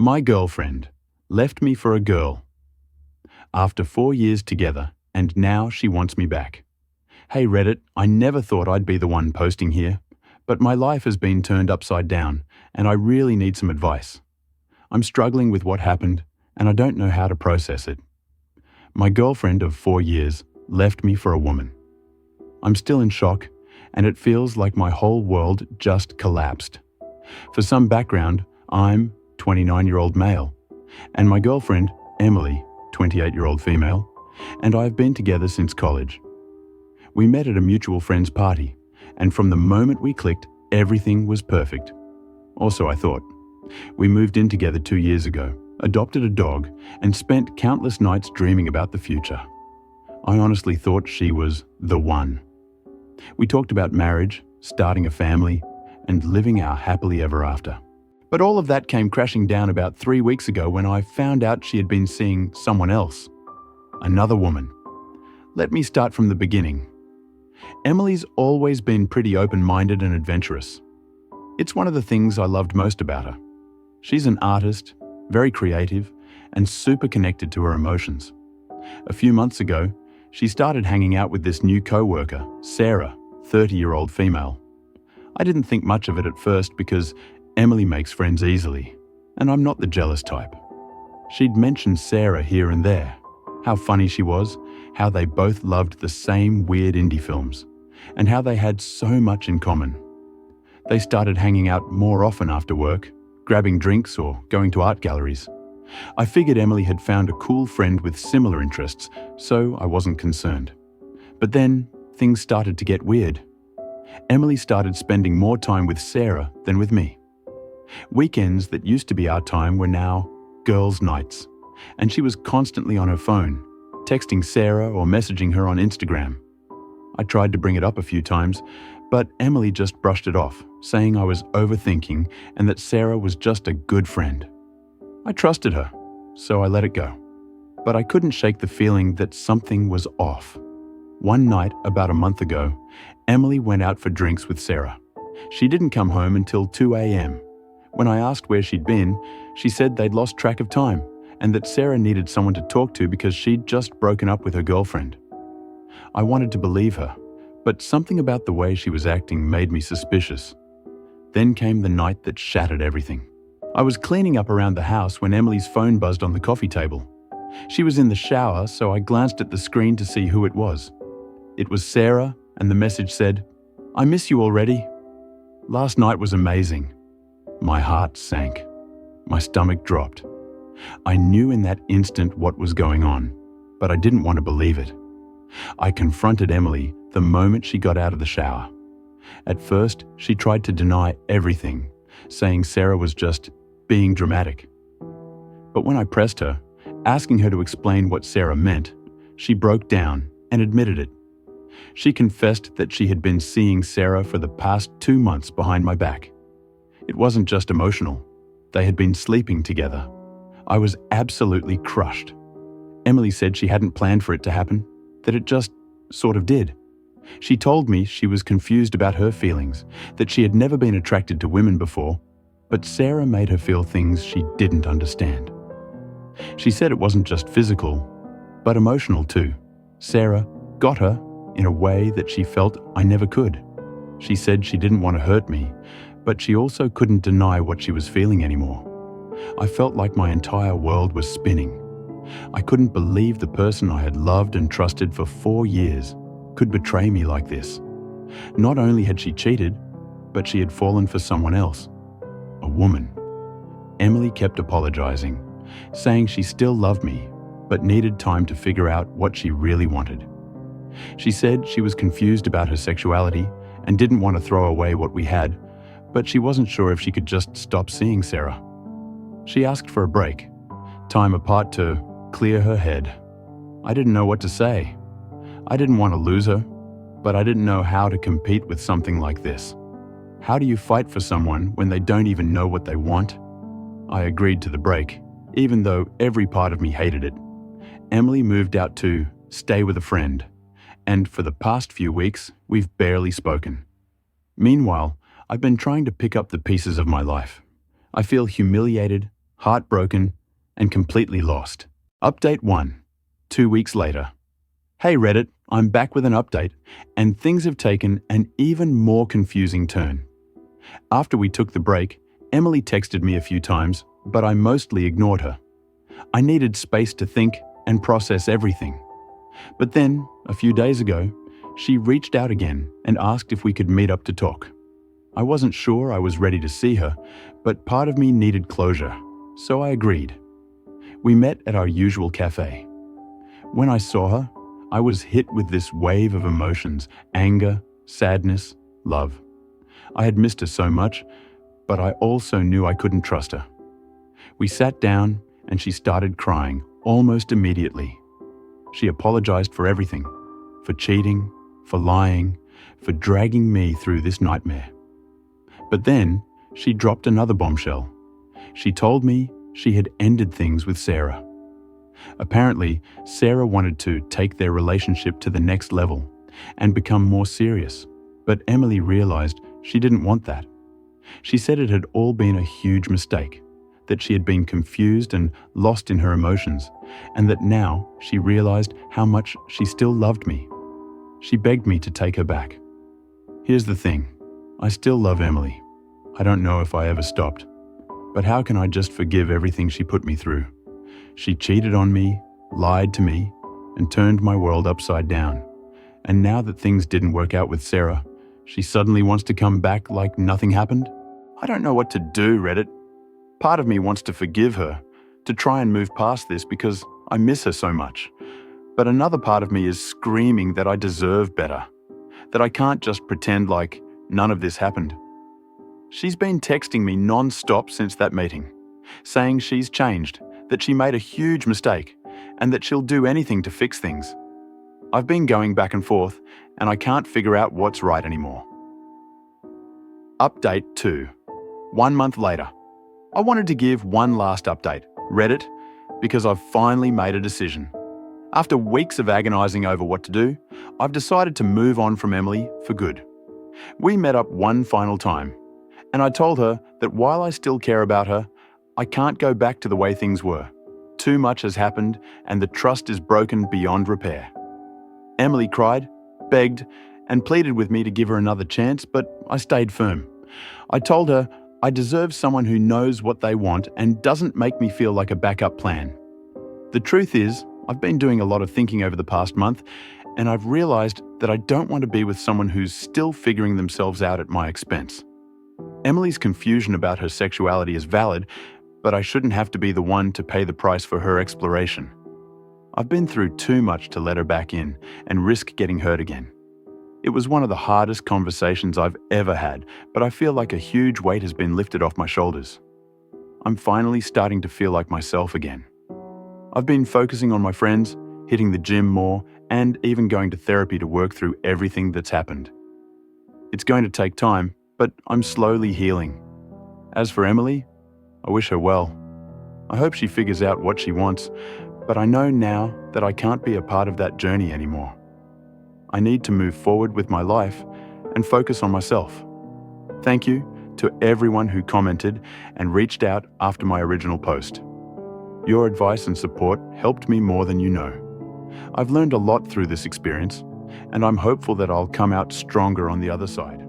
My girlfriend left me for a girl. After 4 years together, and now she wants me back. Hey Reddit, I never thought I'd be the one posting here, but my life has been turned upside down, and I really need some advice. I'm struggling with what happened, and I don't know how to process it. My girlfriend of 4 years left me for a woman. I'm still in shock, and it feels like my whole world just collapsed. For some background, I'm 29-year-old male, and my girlfriend, Emily, 28-year-old female, and I've been together since college. We met at a mutual friend's party, and from the moment we clicked, everything was perfect. Also, I thought. We moved in together 2 years ago, adopted a dog, and spent countless nights dreaming about the future. I honestly thought she was the one. We talked about marriage, starting a family, and living our happily ever after. But all of that came crashing down about 3 weeks ago when I found out she had been seeing someone else. Another woman. Let me start from the beginning. Emily's always been pretty open-minded and adventurous. It's one of the things I loved most about her. She's an artist, very creative, and super connected to her emotions. A few months ago, she started hanging out with this new co-worker, Sarah, 30-year-old female. I didn't think much of it at first because Emily makes friends easily, and I'm not the jealous type. She'd mentioned Sarah here and there, how funny she was, how they both loved the same weird indie films, and how they had so much in common. They started hanging out more often after work, grabbing drinks or going to art galleries. I figured Emily had found a cool friend with similar interests, so I wasn't concerned. But then, things started to get weird. Emily started spending more time with Sarah than with me. Weekends that used to be our time were now girls' nights, and she was constantly on her phone, texting Sarah or messaging her on Instagram. I tried to bring it up a few times, but Emily just brushed it off, saying I was overthinking and that Sarah was just a good friend. I trusted her, so I let it go. But I couldn't shake the feeling that something was off. One night, about a month ago, Emily went out for drinks with Sarah. She didn't come home until 2 a.m. When I asked where she'd been, she said they'd lost track of time and that Sarah needed someone to talk to because she'd just broken up with her girlfriend. I wanted to believe her, but something about the way she was acting made me suspicious. Then came the night that shattered everything. I was cleaning up around the house when Emily's phone buzzed on the coffee table. She was in the shower, so I glanced at the screen to see who it was. It was Sarah, and the message said, "I miss you already. Last night was amazing." My heart sank. My stomach dropped. I knew in that instant what was going on, but I didn't want to believe it. I confronted Emily the moment she got out of the shower. At first, she tried to deny everything, saying Sarah was just being dramatic. But when I pressed her, asking her to explain what Sarah meant, she broke down and admitted it. She confessed that she had been seeing Sarah for the past 2 months behind my back. It wasn't just emotional. They had been sleeping together. I was absolutely crushed. Emily said she hadn't planned for it to happen, that it just sort of did. She told me she was confused about her feelings, that she had never been attracted to women before, but Sarah made her feel things she didn't understand. She said it wasn't just physical, but emotional too. Sarah got her in a way that she felt I never could. She said she didn't want to hurt me, but she also couldn't deny what she was feeling anymore. I felt like my entire world was spinning. I couldn't believe the person I had loved and trusted for 4 years could betray me like this. Not only had she cheated, but she had fallen for someone else. A woman. Emily kept apologizing, saying she still loved me, but needed time to figure out what she really wanted. She said she was confused about her sexuality and didn't want to throw away what we had, but she wasn't sure if she could just stop seeing Sarah. She asked for a break, time apart to clear her head. I didn't know what to say. I didn't want to lose her, but I didn't know how to compete with something like this. How do you fight for someone when they don't even know what they want? I agreed to the break, even though every part of me hated it. Emily moved out to stay with a friend, and for the past few weeks, we've barely spoken. Meanwhile, I've been trying to pick up the pieces of my life. I feel humiliated, heartbroken, and completely lost. Update 1. 2 weeks later. Hey Reddit, I'm back with an update, and things have taken an even more confusing turn. After we took the break, Emily texted me a few times, but I mostly ignored her. I needed space to think and process everything. But then, a few days ago, she reached out again and asked if we could meet up to talk. I wasn't sure I was ready to see her, but part of me needed closure, so I agreed. We met at our usual cafe. When I saw her, I was hit with this wave of emotions: anger, sadness, love. I had missed her so much, but I also knew I couldn't trust her. We sat down and she started crying almost immediately. She apologized for everything, for cheating, for lying, for dragging me through this nightmare. But then she dropped another bombshell. She told me she had ended things with Sarah. Apparently, Sarah wanted to take their relationship to the next level and become more serious, but Emily realized she didn't want that. She said it had all been a huge mistake, that she had been confused and lost in her emotions, and that now she realized how much she still loved me. She begged me to take her back. Here's the thing, I still love Emily. I don't know if I ever stopped, but how can I just forgive everything she put me through? She cheated on me, lied to me, and turned my world upside down. And now that things didn't work out with Sarah, she suddenly wants to come back like nothing happened? I don't know what to do, Reddit. Part of me wants to forgive her, to try and move past this because I miss her so much. But another part of me is screaming that I deserve better, that I can't just pretend like none of this happened. She's been texting me non-stop since that meeting, saying she's changed, that she made a huge mistake, and that she'll do anything to fix things. I've been going back and forth, and I can't figure out what's right anymore. Update 2. 1 month later. I wanted to give one last update, Reddit, because I've finally made a decision. After weeks of agonizing over what to do, I've decided to move on from Emily for good. We met up one final time, and I told her that while I still care about her, I can't go back to the way things were. Too much has happened, and the trust is broken beyond repair. Emily cried, begged, and pleaded with me to give her another chance, but I stayed firm. I told her I deserve someone who knows what they want and doesn't make me feel like a backup plan. The truth is, I've been doing a lot of thinking over the past month, and I've realized that I don't want to be with someone who's still figuring themselves out at my expense. Emily's confusion about her sexuality is valid, but I shouldn't have to be the one to pay the price for her exploration. I've been through too much to let her back in and risk getting hurt again. It was one of the hardest conversations I've ever had, but I feel like a huge weight has been lifted off my shoulders. I'm finally starting to feel like myself again. I've been focusing on my friends, hitting the gym more, and even going to therapy to work through everything that's happened. It's going to take time, but I'm slowly healing. As for Emily, I wish her well. I hope she figures out what she wants, but I know now that I can't be a part of that journey anymore. I need to move forward with my life and focus on myself. Thank you to everyone who commented and reached out after my original post. Your advice and support helped me more than you know. I've learned a lot through this experience, and I'm hopeful that I'll come out stronger on the other side.